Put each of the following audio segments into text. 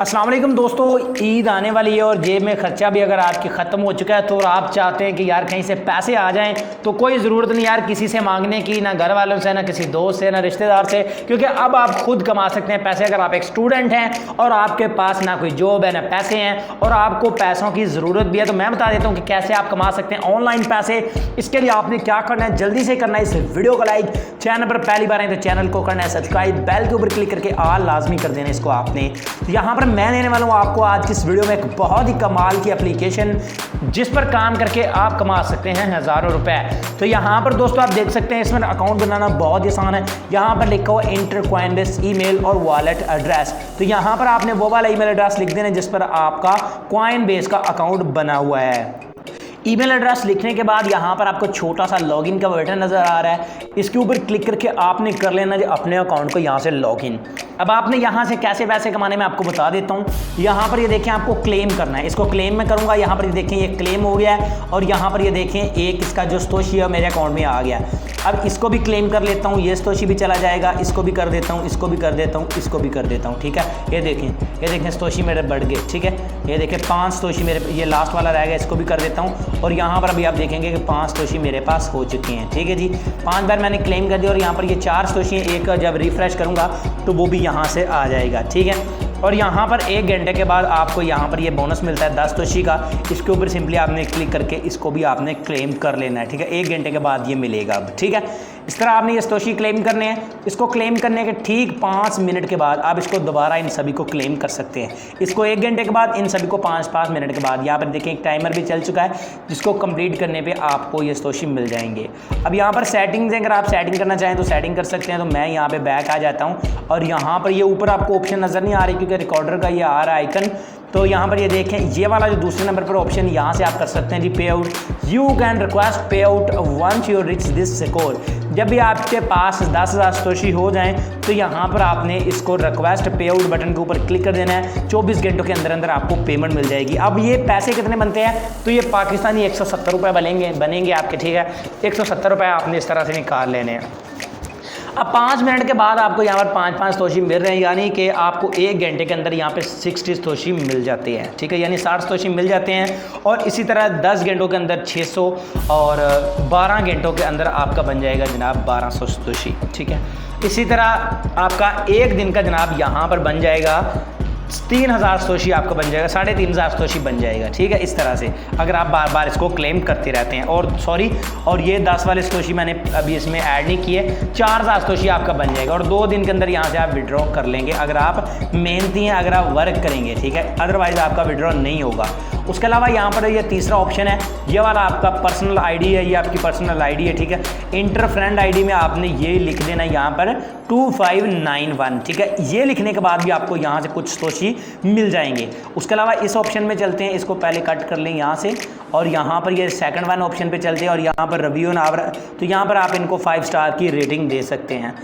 अस्सलाम वालेकुम दोस्तों, ईद आने वाली है और जेब में खर्चा भी अगर आपकी ख़त्म हो चुका है तो आप चाहते हैं कि यार कहीं से पैसे आ जाएं, तो कोई ज़रूरत नहीं यार किसी से मांगने की, ना घर वालों से, ना किसी दोस्त से, ना रिश्तेदार से, क्योंकि अब आप खुद कमा सकते हैं पैसे। अगर आप एक स्टूडेंट हैं और आपके पास ना कोई जॉब है ना पैसे हैं और आपको पैसों की ज़रूरत भी है, तो मैं बता देता हूँ कि कैसे आप कमा सकते हैं ऑनलाइन पैसे। इसके लिए आपने क्या करना है, जल्दी से करना है इस वीडियो को लाइक, चैनल पर पहली बार आए तो चैनल को करना है सब्सक्राइब, बेल के ऊपर क्लिक करके ऑल लाजमी कर देना इसको आपने। तो यहाँ पर मैं देने वाला हूँ आपको आज की इस वीडियो में एक बहुत ही कमाल की एप्लीकेशन जिस पर काम करके आप कमा सकते हैं हज़ारों रुपए। तो यहाँ पर दोस्तों आप देख सकते हैं इसमें अकाउंट बनाना बहुत ही आसान है। यहाँ पर लिखा हुआ इंटर कॉइनबेस ईमेल और वॉलेट एड्रेस। तो यहाँ पर आपने वो वाला ईमेल एड्रेस लिख देना जिस पर आपका कॉइनबेस का अकाउंट बना हुआ है। ईमेल एड्रेस लिखने के बाद यहाँ पर आपको छोटा सा लॉगिन का बटन नज़र आ रहा है, इसके ऊपर क्लिक करके आपने कर लेना है अपने अकाउंट को यहाँ से लॉगिन। अब आपने यहाँ से कैसे पैसे कमाने में आपको बता देता हूँ। यहाँ पर ये देखें आपको क्लेम करना है, इसको क्लेम में करूँगा। यहाँ पर ये देखें ये क्लेम हो गया है और यहाँ पर ये देखें एक इसका जो सतोशी है मेरे अकाउंट में आ गया। अब इसको भी क्लेम कर लेता हूँ, ये सतोशी भी चला जाएगा, इसको भी कर देता हूँ, इसको भी कर देता हूँ, इसको भी कर देता हूँ। ठीक है, ये देखें सतोशी मेरे बढ़ गए। ठीक है, ये देखें 5 सतोशी मेरे, ये लास्ट वाला रह गया, इसको भी कर देता हूँ। और यहाँ पर अभी आप देखेंगे कि 5 सतोशी मेरे पास हो चुके हैं। ठीक है जी, 5 बार मैंने क्लेम कर दिया और यहाँ पर ये 4 सतोशी हैं। एक जब रिफ्रेश करूँगा तो वो भी यहाँ से आ जाएगा। ठीक है, और यहाँ पर 1 घंटे के बाद आपको यहाँ पर ये बोनस मिलता है 10 सतोशी का। इसके ऊपर सिंपली आपने क्लिक करके इसको भी आपने क्लेम कर लेना है। ठीक है, 1 घंटे के बाद ये मिलेगा अब। ठीक है, इस तरह आपने ये सतोशी क्लेम करने हैं। इसको क्लेम करने के ठीक 5 मिनट के बाद आप इसको दोबारा इन सभी को क्लेम कर सकते हैं। इसको 1 घंटे के बाद, इन सभी को 5-5 मिनट के बाद। यहाँ पर देखें एक टाइमर भी चल चुका है जिसको कंप्लीट करने पे आपको ये सतोशी मिल जाएंगे। अब यहाँ पर सेटिंग्स, अगर आप सेटिंग करना चाहें तो सेटिंग कर सकते हैं। तो मैं यहाँ पे बैक आ जाता हूँ और यहाँ पर ये ऊपर आपको ऑप्शन नज़र नहीं आ रही क्योंकि रिकॉर्डर का ये आ रहा है आइकन। तो यहाँ पर ये देखें ये वाला जो दूसरे नंबर पर ऑप्शन, यहाँ से आप कर सकते हैं जी pay out. You can request pay out once you reach this score. जब भी आपके पास 10,000 सतोशी हो जाएं तो यहाँ पर आपने इसको रिक्वेस्ट पे आउट बटन के ऊपर क्लिक कर देना है। 24 घंटों के अंदर अंदर आपको पेमेंट मिल जाएगी। अब ये पैसे कितने बनते हैं, तो ये पाकिस्तानी 170 रुपये बनेंगे आपके। ठीक है, 170 रुपये आपने इस तरह से निकाल लेने हैं। अब 5 मिनट के बाद आपको यहाँ पर 5-5 सतोशी मिल रहे हैं, यानी कि आपको 1 घंटे के अंदर यहाँ पे 60 सतोशी मिल जाते हैं। ठीक है, यानी 60 सतोशी मिल जाते हैं। और इसी तरह 10 घंटों के अंदर 600 और 12 घंटों के अंदर आपका बन जाएगा जनाब 1200 सतोशी। ठीक है, इसी तरह आपका 1 दिन का जनाब यहाँ पर बन जाएगा 3000 सतोशी आपका बन जाएगा, 3500 सतोशी बन जाएगा। ठीक है, इस तरह से अगर आप बार बार इसको क्लेम करते रहते हैं। और ये 10 वाले सतोशी मैंने अभी इसमें ऐड नहीं किए, 4000 सतोशी आपका बन जाएगा। और 2 दिन के अंदर यहाँ से आप विड्रॉ कर लेंगे अगर आप मेहनती हैं, अगर आप वर्क करेंगे। ठीक है, अदरवाइज आपका विड्रॉ नहीं होगा। उसके अलावा यहाँ पर ये तीसरा ऑप्शन है, ये वाला आपका पर्सनल आईडी है, ये आपकी पर्सनल आईडी है। ठीक है, इंटर फ्रेंड आईडी में आपने ये लिख देना यहाँ पर 2591। ठीक है, ये लिखने के बाद भी आपको यहाँ से कुछ सतोशी मिल जाएंगे। उसके अलावा इस ऑप्शन में चलते हैं, इसको पहले कट कर लें यहाँ से और यहाँ पर ये सेकंड वन ऑप्शन पे चलते हैं और यहाँ पर रिव्यू ना, तो यहाँ पर आप इनको 5 स्टार की रेटिंग दे सकते हैं।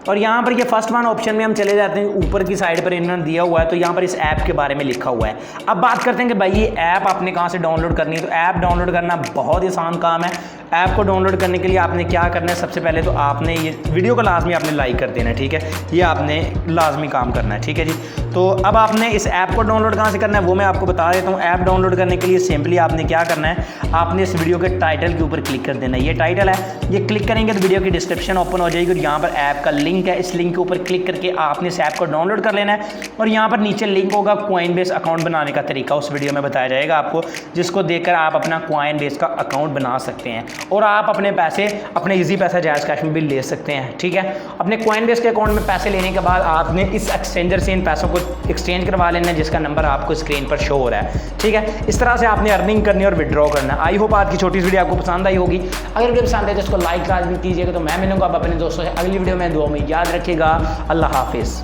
और यहाँ पर ये फर्स्ट वन ऑप्शन में हम चले जाते हैं, ऊपर की साइड पर इन्होंने दिया हुआ है, तो यहाँ पर इस ऐप के बारे में लिखा हुआ है। अब बात करते हैं कि भाई ये ऐप आपने कहाँ से डाउनलोड करनी है। तो ऐप डाउनलोड करना बहुत ही आसान काम है। ऐप को डाउनलोड करने के लिए आपने क्या करना है, सबसे पहले तो आपने ये वीडियो को लाजमी आपने लाइक कर देना है। ठीक है, ये आपने लाजमी काम करना है। ठीक है जी, तो अब आपने इस ऐप को डाउनलोड कहाँ से करना है वो मैं आपको बता देता हूँ। ऐप डाउनलोड करने के लिए सिंपली आपने क्या करना है, आपने इस वीडियो के टाइटल के ऊपर क्लिक कर देना है। ये टाइटल है, ये क्लिक करेंगे तो वीडियो की डिस्क्रिप्शन ओपन हो जाएगी और यहाँ पर ऐप का लिंक है। इस लिंक के ऊपर क्लिक करके आपने इस ऐप को डाउनलोड कर लेना है और यहाँ पर नीचे लिंक होगा कॉइनबेस अकाउंट बनाने का तरीका, उस वीडियो में बताया जाएगा आपको, जिसको देखकर आप अपना कॉइनबेस का अकाउंट बना सकते हैं और आप अपने पैसे अपने इजी पैसा जायज़ कैश में भी ले सकते हैं। ठीक है, अपने कॉइनबेस के अकाउंट में पैसे लेने के बाद आपने इस एक्सचेंजर से इन पैसों को एक्सचेंज करवा लेना है जिसका नंबर आपको स्क्रीन पर शो हो रहा है। ठीक है, इस तरह से आपने अर्निंग करनी और विड्रॉ करना है। आई होप आज की छोटी वीडियो आपको पसंद आई होगी। अगर वीडियो पसंद है तो इसको लाइक लाजमी कीजिएगा। तो मैं मिलूंगा अपने दोस्तों से अगली वीडियो में। दुआ में याद रखिएगा। अल्लाह हाफिज़।